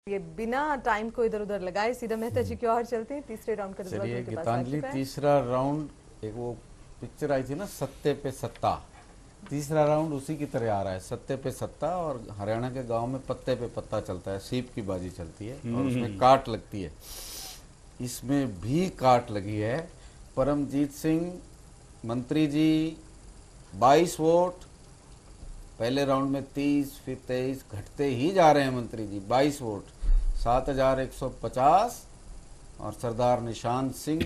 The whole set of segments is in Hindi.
ये बिना टाइम को इधर उधर लगाए सीधा मेहता जी की ओर चलते हैं। तीसरे राउंड का रिजल्ट चलिए उनके पास आ गीतांजलि, चुका है। तीसरा राउंड एक वो पिक्चर आई थी ना, सत्ते पे सत्ता। तीसरा राउंड उसी की तरह आ रहा है, सत्ते पे सत्ता। और हरियाणा के गांव में पत्ते पे पत्ता चलता है, सीप की बाजी चलती है और उसमें काट लगती है। इसमें भी काट लगी है। परमजीत सिंह मंत्री जी 22 वोट, पहले राउंड में 30, फिर 23, घटते ही जा रहे हैं मंत्री जी। 22 वोट 7150। और सरदार निशांत सिंह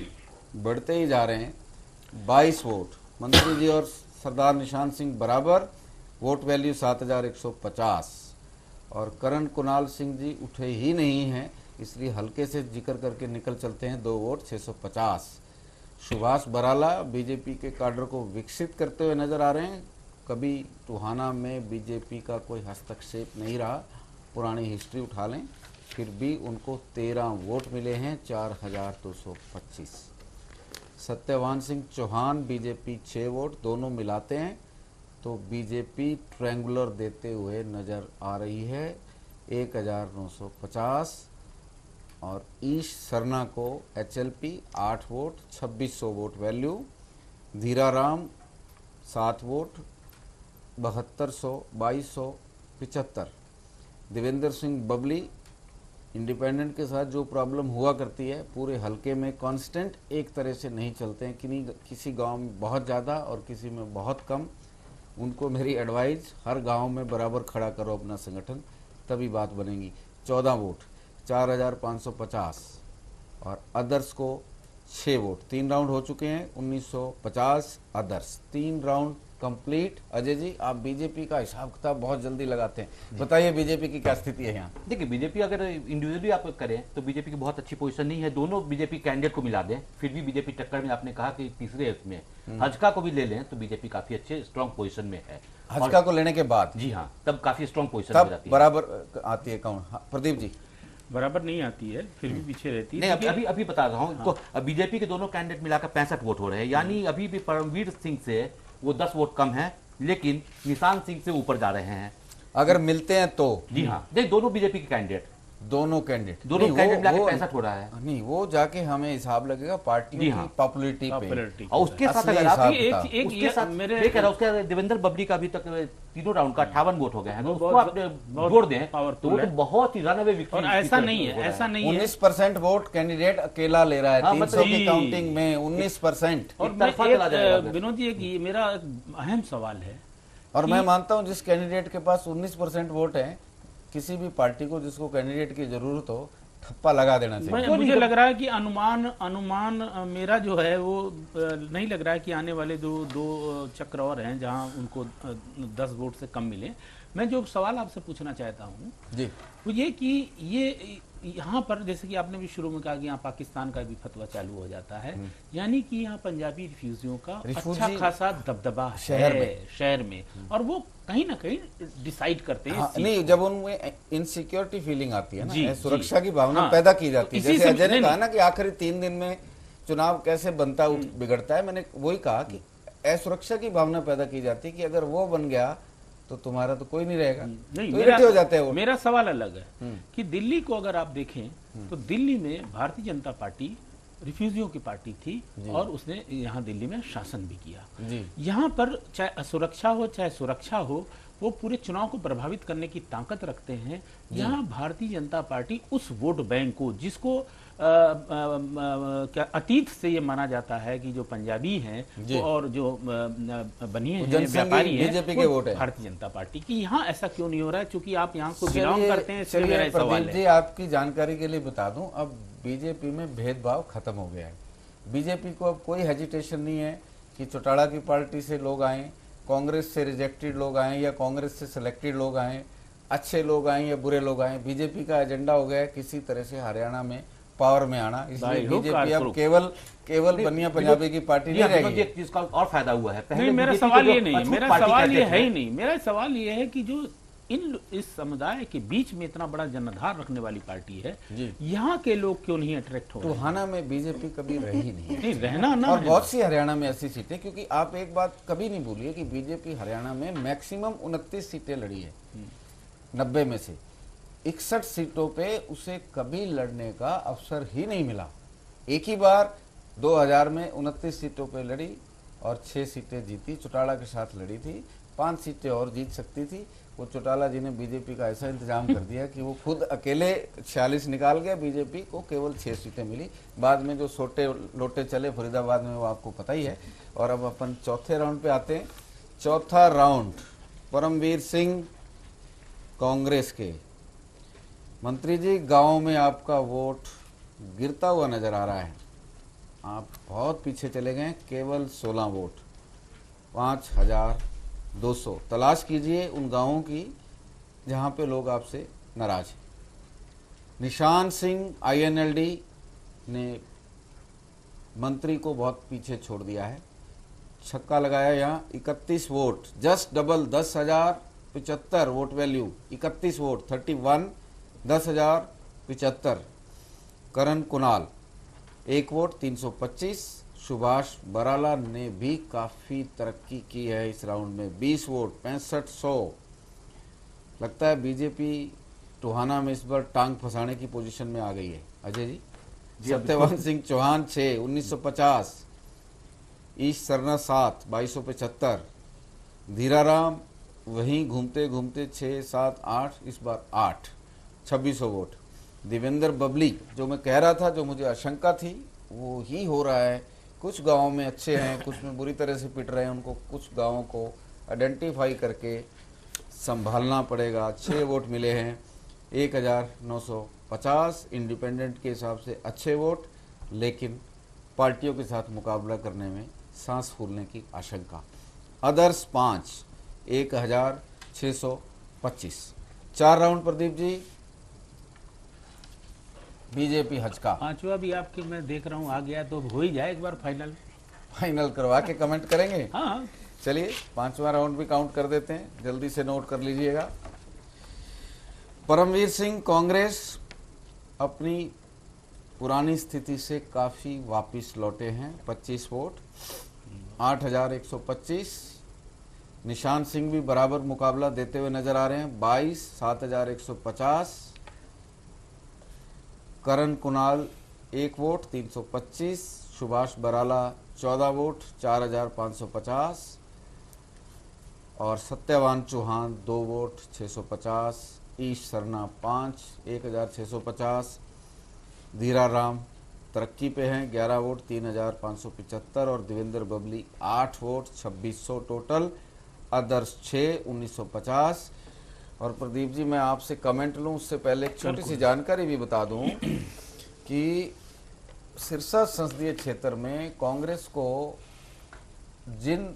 बढ़ते ही जा रहे हैं, 22 वोट। मंत्री जी और सरदार निशांत सिंह बराबर, वोट वैल्यू 7150। और करण कुणाल सिंह जी उठे ही नहीं हैं, इसलिए हल्के से जिक्र करके निकल चलते हैं, 2 वोट 650। सुभाष बराला बीजेपी के काडर को विकसित करते हुए नजर आ रहे हैं। कभी टोहाना में बीजेपी का कोई हस्तक्षेप नहीं रहा, पुरानी हिस्ट्री उठा लें, फिर भी उनको 13 वोट मिले हैं, 4225। सत्यवान सिंह चौहान बीजेपी 6 वोट, दोनों मिलाते हैं तो बीजेपी ट्रायंगुलर देते हुए नजर आ रही है, 1950। और ईश सरना को HLP 8 vote, 2600 vote value. Dhiraram 7 vote, 7200, 2275। Devendra Singh Babli independent के साथ जो प्रॉब्लम हुआ करती है, पूरे हलके में कांस्टेंट एक तरह से नहीं चलते हैं, किसी गांव में बहुत ज़्यादा और किसी में बहुत कम। उनको मेरी एडवाइस, हर गांव में बराबर खड़ा करो अपना संगठन, तभी बात बनेगी। 14 वोट, 4550। और अदर्स को 6 वोट। 3 राउंड हो चुके हैं, 1950 others, 3 round complete. Ajay ji, आप बीजेपी का हिसाब किताब बहुत जल्दी लगाते हैं, बताइए बीजेपी की क्या स्थिति है यहाँ? देखिए, बीजेपी अगर इंडिविजुअली आप करें तो बीजेपी की बहुत अच्छी पोजीशन नहीं है। दोनों बीजेपी कैंडिडेट को मिला दें फिर भी बीजेपी टक्कर में, आपने कहा कि तीसरे उसमें हजका को भी ले लें तो बीजेपी काफी अच्छे स्ट्रांग पोजीशन में है। हजका को लेने के बाद, जी हाँ, तब काफी स्ट्रांग पोजीशन में जाती है। बराबर आती है कौन? प्रदीप जी, बराबर नहीं आती है, फिर भी पीछे रहती है। नहीं, अभी बता रहा हूँ। तो बीजेपी के दोनों कैंडिडेट मिलाकर 65 वोट हो रहे हैं, यानी अभी भी परमवीर सिंह से वो 10 वोट कम है, लेकिन निशांत सिंह से ऊपर जा रहे हैं अगर मिलते हैं तो। जी हाँ, देख दोनों बीजेपी के कैंडिडेट, दोनों कैंडिडेट मिला के 65 हो रहा है। नहीं, वो जाके हमें हिसाब लगेगा पार्टी की पॉपुलैरिटी पे। और उसके साथ अगर आप उसके साथ मेरे कह रहा हूं, उसके देवेंद्र बबली का अभी तक तीनों राउंड का 58 वोट हो गए हैं, तो उसको आप जोड़ दें तो वो तो बहुत ही रनअवे विक्ट्री। और ऐसा नहीं है, ऐसा नहीं है। 19% वोट कैंडिडेट अकेला ले रहा है, 300 की काउंटिंग में 19%। और विनोद जी, एक मेरा अहम सवाल है, और मैं मानता हूं जिस कैंडिडेट के पास 19% वोट है, किसी भी पार्टी को जिसको कैंडिडेट की जरूरत हो, ठप्पा लगा देना चाहिए। मुझे लग रहा है कि अनुमान मेरा जो है वो नहीं लग रहा है कि आने वाले दो चक्र और हैं जहां उनको 10 वोट से कम मिले। मैं जो सवाल आपसे पूछना चाहता हूं जी, वो ये कि ये यहाँ पर, जैसे कि आपने भी शुरू में कहा कि यहाँ पाकिस्तान का भी फतवा चालू हो जाता है, यानी कि यहाँ पंजाबी रिफ्यूजियों का अच्छा खासा दबदबा शहर में, और वो कहीं ना कहीं डिसाइड करते हैं। नहीं, जब उनमें इनसिक्योरिटी फीलिंग आती है ना, सुरक्षा की भावना पैदा की जाती है। जैसे अजय ने कहा ना कि आखिरी 3 दिन में चुनाव कैसे बनता बिगड़ता है, मैंने वही कहा कि असुरक्षा की भावना पैदा की जाती है कि अगर वो बन गया तो तुम्हारा तो कोई नहीं रहेगा, नहीं, तो हो जाते हैं वो। मेरा सवाल अलग है कि दिल्ली को अगर आप देखें तो दिल्ली में भारतीय जनता पार्टी रिफ्यूजियों की पार्टी थी और उसने यहाँ दिल्ली में शासन भी किया। यहाँ पर चाहे असुरक्षा हो चाहे सुरक्षा हो, वो पूरे चुनाव को प्रभावित करने की ताकत रखते हैं। यहाँ भारतीय जनता पार्टी उस वोट बैंक को, जिसको क्या अतीत से ये माना जाता है कि जो पंजाबी हैं और जो बनिए हैं, व्यापारी हैं, बीजेपी के वोट है भारतीय जनता पार्टी की। यहाँ ऐसा क्यों नहीं हो रहा है? क्योंकि आप यहाँ को बिलोंग करते हैं, इसलिए मेरा सवाल है। आपकी जानकारी के लिए बता दूं, अब बीजेपी में भेदभाव खत्म हो गया है। बीजेपी को अब कोई हेजिटेशन नहीं है कि चौटाला की पार्टी से लोग आए, कांग्रेस से रिजेक्टेड लोग आए या कांग्रेस से सिलेक्टेड लोग आए, अच्छे लोग आए या बुरे लोग आए। बीजेपी का एजेंडा हो गया है किसी तरह से हरियाणा में पावर में आना, इसलिए बीजेपी अब केवल बनिया पंजाबी की पार्टी नहीं रहेगी। एक चीज का और फायदा हुआ है। नहीं, मेरा सवाल ये नहीं है, मेरा सवाल ये है ही नहीं। मेरा सवाल ये है कि जो इस समुदाय के बीच में इतना बड़ा जनाधार रखने वाली पार्टी है, यहाँ के लोग क्यों नहीं अट्रैक्ट हो रहे? टोहाना में बीजेपी कभी रही नहीं है। रहना ना, और बहुत सी हरियाणा में ऐसी सीटें, क्योंकि आप एक बात कभी नहीं भूलिए कि बीजेपी हरियाणा में मैक्सिमम 29 सीटें लड़ी है 90 में से। 61 सीटों पे उसे कभी लड़ने का अवसर ही नहीं मिला। एक ही बार 2000 में 29 सीटों पे लड़ी और 6 सीटें जीती, चौटाला के साथ लड़ी थी। 5 सीटें और जीत सकती थी। वो चौटाला जी ने बीजेपी का ऐसा इंतजाम कर दिया कि वो खुद अकेले 46 निकाल गया, बीजेपी को केवल 6 सीटें मिली। बाद में जो सोटे लोटे चले फरीदाबाद में वो आपको पता ही है। और अब अपन चौथे राउंड पे आते हैं। चौथा राउंड, परमवीर सिंह कांग्रेस के। मंत्री जी, गांव में आपका वोट गिरता हुआ नजर आ रहा है। आप बहुत पीछे चले गए, केवल 16 वोट, 5200। तलाश कीजिए उन गांवों की जहां पे लोग आपसे नाराज हैं। निशान सिंह INLD ने मंत्री को बहुत पीछे छोड़ दिया है। छक्का लगाया यहाँ, 31 vote, just double, 10,075 vote value, 31 vote, 31, 10,075। करण कुणाल 1 वोट, 325। सुभाष बराला ने भी काफी तरक्की की है इस राउंड में, 20 वोट, 6500। लगता है बीजेपी टोहाना में इस बार टांग फंसाने की पोजीशन में आ गई है। अजय जी। सत्यवान सिंह चौहान 6, 1950। ईश सरना 7, 2275। धीराराम वहीं घूमते घूमते 6, 7, 8, इस बार 8, 2600 वोट। देवेंद्र बबली, जो मैं कह रहा था, जो मुझे आशंका थी वो ही हो रहा है। कुछ गांवों में अच्छे हैं, कुछ में बुरी तरह से पिट रहे हैं, उनको कुछ गांवों को आइडेंटिफाई करके संभालना पड़ेगा। 6 वोट मिले हैं, 1950। इंडिपेंडेंट के हिसाब से अच्छे वोट, लेकिन पार्टियों के साथ मुकाबला करने में सांस फूलने की आशंका। अदर्स 5, 1625। 4 राउंड प्रदीप जी। बीजेपी हचका। पांचवा भी आपके मैं देख रहा हूँ आ गया, तो हो ही जाए एक बार फाइनल करवा के कमेंट करेंगे। हाँ, चलिए 5वां राउंड भी काउंट कर देते हैं, जल्दी से नोट कर लीजिएगा। परमवीर सिंह कांग्रेस अपनी पुरानी स्थिति से काफी वापिस लौटे हैं, 25 वोट, 8125। निशान सिंह भी बराबर मुकाबला देते हुए नजर आ रहे हैं, 22, 7150। करण कुणाल 1 वोट, 325। सुभाष बराला 14 वोट, 4550। और सत्यवान चौहान 2 वोट, 650। ईश सरना 5, 1650। धीराराम तरक्की पे हैं, 11 वोट, 3575। और Devendra Babli 8 vote, 2600 total. Others 6, 1950। और प्रदीप जी, मैं आपसे कमेंट लूं उससे पहले एक छोटी सी जानकारी भी बता दूं कि सिरसा संसदीय क्षेत्र में कांग्रेस को जिन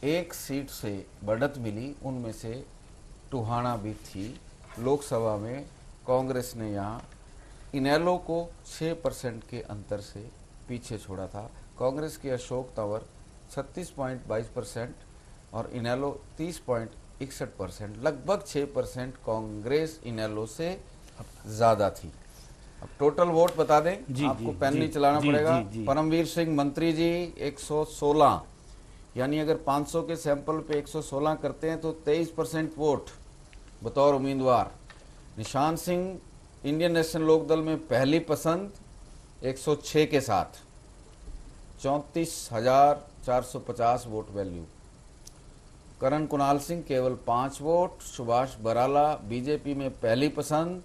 1 सीट से बढ़त मिली, उनमें से टोहाना भी थी। लोकसभा में कांग्रेस ने यहाँ इनेलो को 6% के अंतर से पीछे छोड़ा था। कांग्रेस के अशोक तंवर 36.22% और इनेलो 30.61%, लगभग 6% कांग्रेस इनेलो से ज्यादा थी। अब टोटल वोट बता दें, आपको पेन नहीं चलाना पड़ेगा। परमवीर सिंह मंत्री जी 116, यानी अगर 500 के सैंपल पे 116 करते हैं तो 23% वोट बतौर उम्मीदवार। निशान सिंह इंडियन नेशनल लोकदल में पहली पसंद 106 के साथ 34,450 वोट वैल्यू। करण कुणाल सिंह केवल 5 वोट। सुभाष बराला बीजेपी में पहली पसंद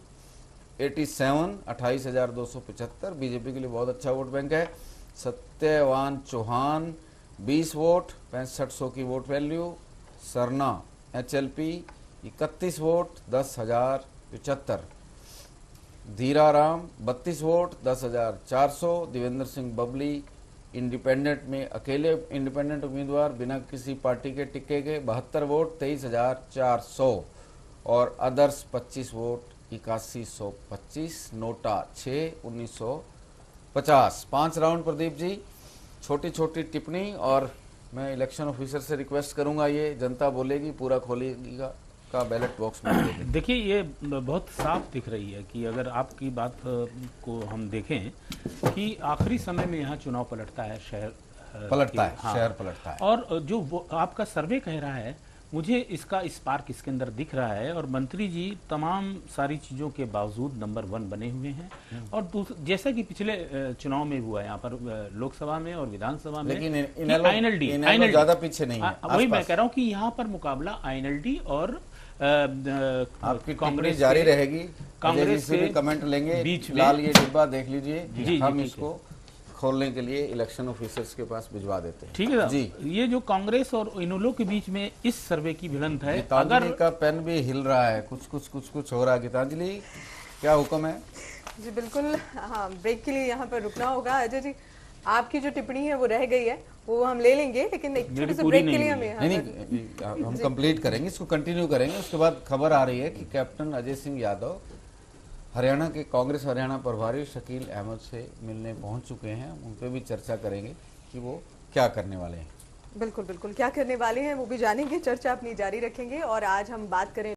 87, 28,275, बीजेपी के लिए बहुत अच्छा वोट बैंक है। सत्यवान चौहान 20 वोट, 6500 की vote value. Sarna HLP 31 vote, 10,075। धीराराम 32 vote, 10,400। Devendra Singh Babli independent में अकेले इंडिपेंडेंट उम्मीदवार बिना किसी पार्टी के टिके के 72 वोट, 23,400। और others 25 vote, 8125। NOTA 6, 1950। 5 round Pradeep ji, छोटी छोटी टिप्पणी, और मैं इलेक्शन ऑफिसर से रिक्वेस्ट करूंगा, ये जनता बोलेगी, पूरा खोलेगा का बैलेट बॉक्स में। देखिए, ये बहुत साफ दिख रही है कि अगर आपकी बात को हम देखें कि आखिरी समय में यहाँ चुनाव पलटता है, शहर पलटता है, हाँ, शहर पलटता है। और जो आपका सर्वे कह रहा है मुझे इसका स्पार्क इसके अंदर दिख रहा है और मंत्री जी तमाम सारी चीज़ों के बावजूद नंबर 1 बने हुए हैं। और जैसा कि पिछले चुनाव में हुआ यहाँ पर लोकसभा में और विधानसभा में, लेकिन INLD ज्यादा पीछे नहीं है, वही मैं कह रहा हूँ कि यहाँ पर मुकाबला INLD और आपकी कांग्रेस जारी रहेगी। कांग्रेस से भी के कमेंट लेंगे। बीच में लाल ये डिब्बा देख लीजिए, जी, हम ठीक इसको खोलने के लिए इलेक्शन ऑफिसर्स के पास भिजवा देते हैं। ठीक है जी। ये जो कांग्रेस और इनेलो के बीच में इस सर्वे की भिड़ंत है, गीतांजलि का पेन भी हिल रहा है, कुछ हो रहा है। गीतांजलि, क्या हुक्म है? जी बिल्कुल, हाँ ब्रेक के लिए यहाँ पर रुकना होगा। अजय जी, आपकी जो टिप्पणी है वो रह गई है, वो हम ले लेंगे, लेकिन एक छोटे से ब्रेक के लिए हमें नहीं, हम कंप्लीट करेंगे, इसको कंटिन्यू करेंगे। उसके बाद खबर आ रही है कि कैप्टन अजय सिंह यादव हरियाणा के कांग्रेस हरियाणा प्रभारी शकील अहमद से मिलने पहुंच चुके हैं। उन पर भी चर्चा करेंगे कि वो क्या करने वाले हैं। बिल्कुल बिल्कुल क्या करने वाले हैं वो भी जानेंगे। चर्चा अपनी जारी रखेंगे और आज हम बात करें